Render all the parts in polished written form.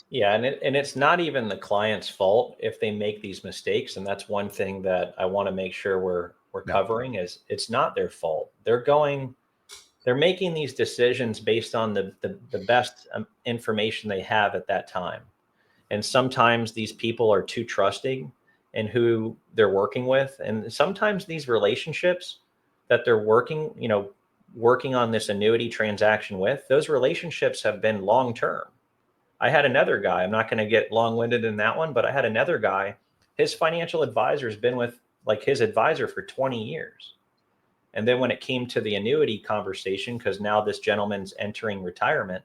Yeah, and it's not even the client's fault if they make these mistakes, and that's one thing that I want to make sure we're Yeah. covering is it's not their fault. They're making these decisions based on the best information they have at that time. And sometimes these people are too trusting in who they're working with, and sometimes these relationships that they're working on this annuity transaction with, those relationships have been long term. I had another guy, I'm not going to get long-winded in that one, but I had another guy, his financial advisor has been with like his advisor for 20 years. And then when it came to the annuity conversation, because now this gentleman's entering retirement,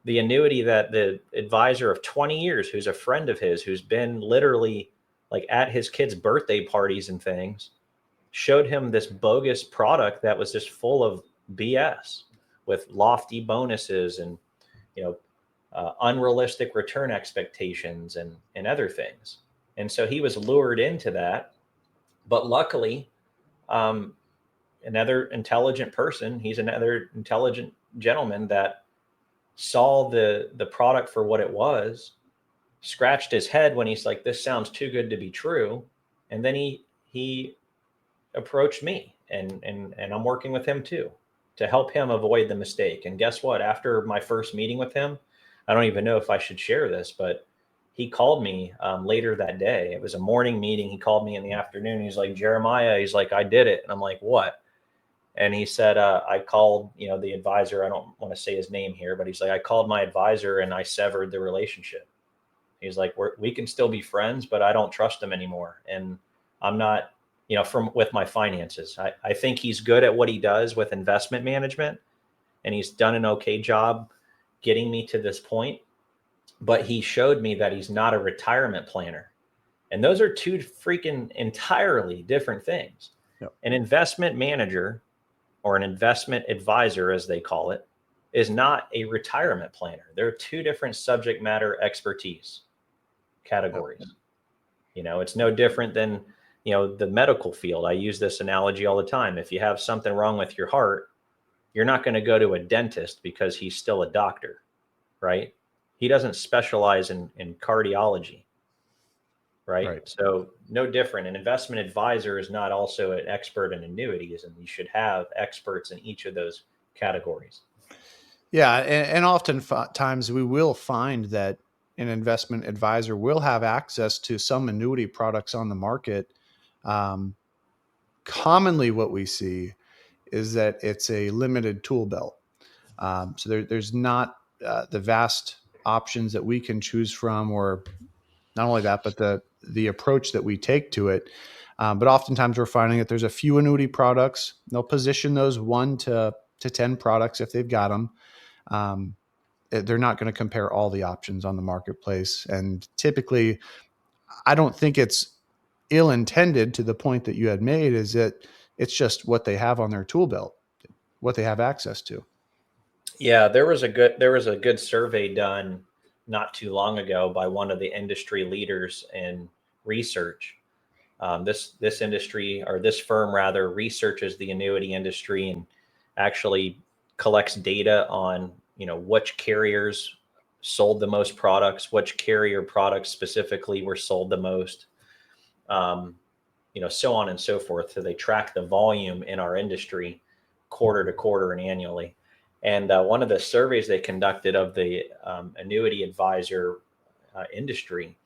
the annuity that the advisor of 20 years, who's a friend of his, who's been literally like at his kids' birthday parties and things, showed him this bogus product that was just full of BS with lofty bonuses and, you know, unrealistic return expectations and other things. And so he was lured into that. But luckily, um, another intelligent person, he's another intelligent gentleman that saw the product for what it was, scratched his head when he's like, this sounds too good to be true. And then he approached me, and I'm working with him too to help him avoid the mistake. And guess what? After my first meeting with him, I don't even know if I should share this, but he called me later that day. It was a morning meeting. He called me in the afternoon. He's like, Jeremiah, he's like, I did it. And I'm like, what? And he said, I called, the advisor. I don't want to say his name here, but he's like, I called my advisor and I severed the relationship. He's like, we can still be friends, but I don't trust him anymore. And I'm not, from with my finances. I think he's good at what he does with investment management, and he's done an okay job getting me to this point. But he showed me that he's not a retirement planner. And those are two freaking entirely different things. Yep. An investment manager, or an investment advisor, as they call it, is not a retirement planner. They're two different subject matter expertise Yep. categories. It's no different than, the medical field. I use this analogy all the time. If you have something wrong with your heart, you're not going to go to a dentist because he's still a doctor, right? He doesn't specialize in cardiology, right? Right. So no different. An investment advisor is not also an expert in annuities, and you should have experts in each of those categories. Yeah, and oftentimes we will find that an investment advisor will have access to some annuity products on the market. Um, Commonly, what we see is that it's a limited tool belt. So there's not the vast options that we can choose from, or not only that, but the approach that we take to it. But oftentimes we're finding that there's a few annuity products. They'll position those 1 to 10 products if they've got them. Um, they're not going to compare all the options on the marketplace. And typically, I don't think it's ill intended to the point that you had made, is that it's just what they have on their tool belt, what they have access to. Yeah, there was a good survey done not too long ago by one of the industry leaders in research. This industry, or this firm rather, researches the annuity industry and actually collects data on which carriers sold the most products, which carrier products specifically were sold the most, um, so on and so forth. So they track the volume in our industry quarter to quarter and annually. And one of the surveys they conducted of the annuity advisor industry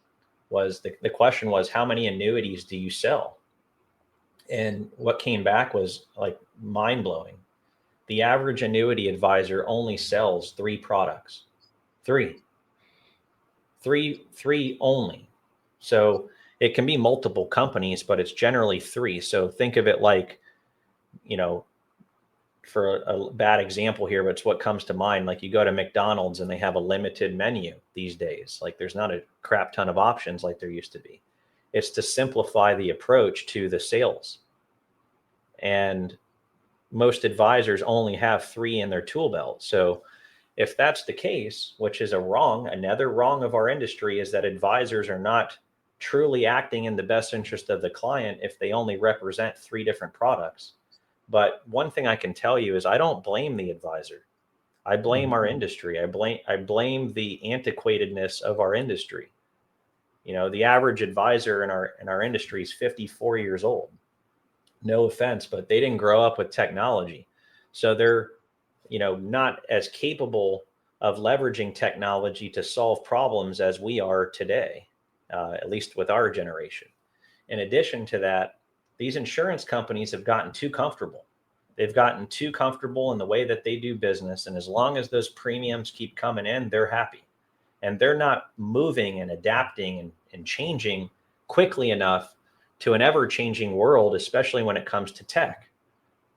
was the question was, how many annuities do you sell? And what came back was like mind blowing. The average annuity advisor only sells three products, three, three only. So it can be multiple companies, but it's generally three. So think of it like, you know, for a bad example here, but it's what comes to mind. Like you go to McDonald's and they have a limited menu these days. Like there's not a crap ton of options like there used to be. It's to simplify the approach to the sales. And most advisors only have three in their tool belt. So if that's the case, which is another wrong of our industry is that advisors are not truly acting in the best interest of the client if they only represent three different products. But one thing I can tell you is I don't blame the advisor. I blame our industry. I blame the antiquatedness of our industry. You know, the average advisor in our industry is 54 years old. No offense, but they didn't grow up with technology. So they're, you know, not as capable of leveraging technology to solve problems as we are today, at least with our generation. In addition to that, these insurance companies have gotten too comfortable. They've gotten too comfortable in the way that they do business. And as long as those premiums keep coming in, they're happy. And they're not moving and adapting and changing quickly enough to an ever changing world, especially when it comes to tech.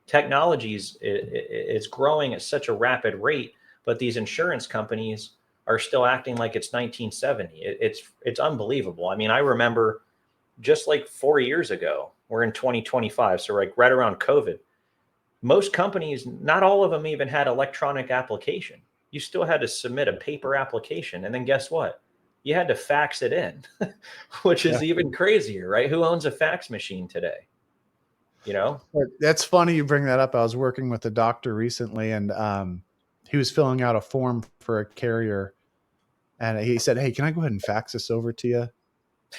Technologies is growing at such a rapid rate, but these insurance companies are still acting like it's 1970. It's unbelievable. I mean, I remember just like 4 years ago, we're in 2025, so like right around COVID, most companies, not all of them even had electronic application. You still had to submit a paper application. And then guess what? You had to fax it in, which Yeah. is even crazier, right? Who owns a fax machine today? You know? That's funny you bring that up. I was working with a doctor recently, and he was filling out a form for a carrier, and he said, "Hey, can I go ahead and fax this over to you?"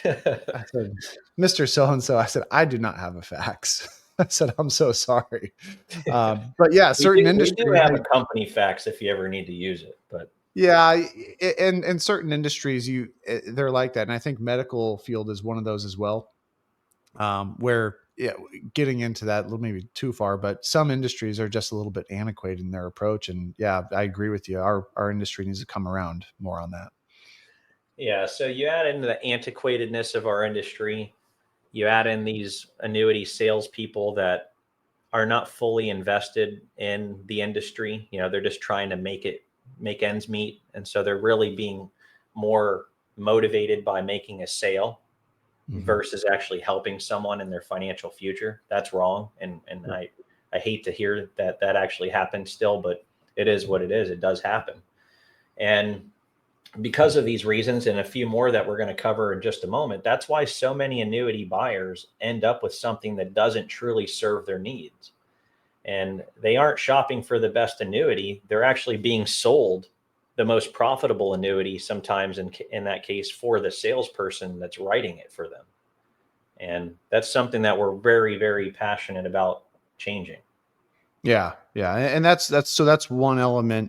I said, "Mr. So and so," I said, "I do not have a fax." I said, "I'm so sorry." But yeah, certain We do industries, have a company fax if you ever need to use it, but yeah, in certain industries, they're like that, and I think medical field is one of those as well. Where yeah, getting into that a little maybe too far, but some industries are just a little bit antiquated in their approach. And yeah, I agree with you. Our industry needs to come around more on that. yeah. So you add into the antiquatedness of our industry, you add in these annuity salespeople that are not fully invested in the industry. You know, they're just trying to make ends meet. And so they're really being more motivated by making a sale Mhm. versus actually helping someone in their financial future. That's wrong. And I hate to hear that that actually happens still, but it is what it is. It does happen. And because of these reasons and a few more that we're going to cover in just a moment, that's why so many annuity buyers end up with something that doesn't truly serve their needs. And they aren't shopping for the best annuity. They're actually being sold the most profitable annuity sometimes in that case for the salesperson that's writing it for them. And that's something that we're very, very passionate about changing. Yeah, yeah, and that's one element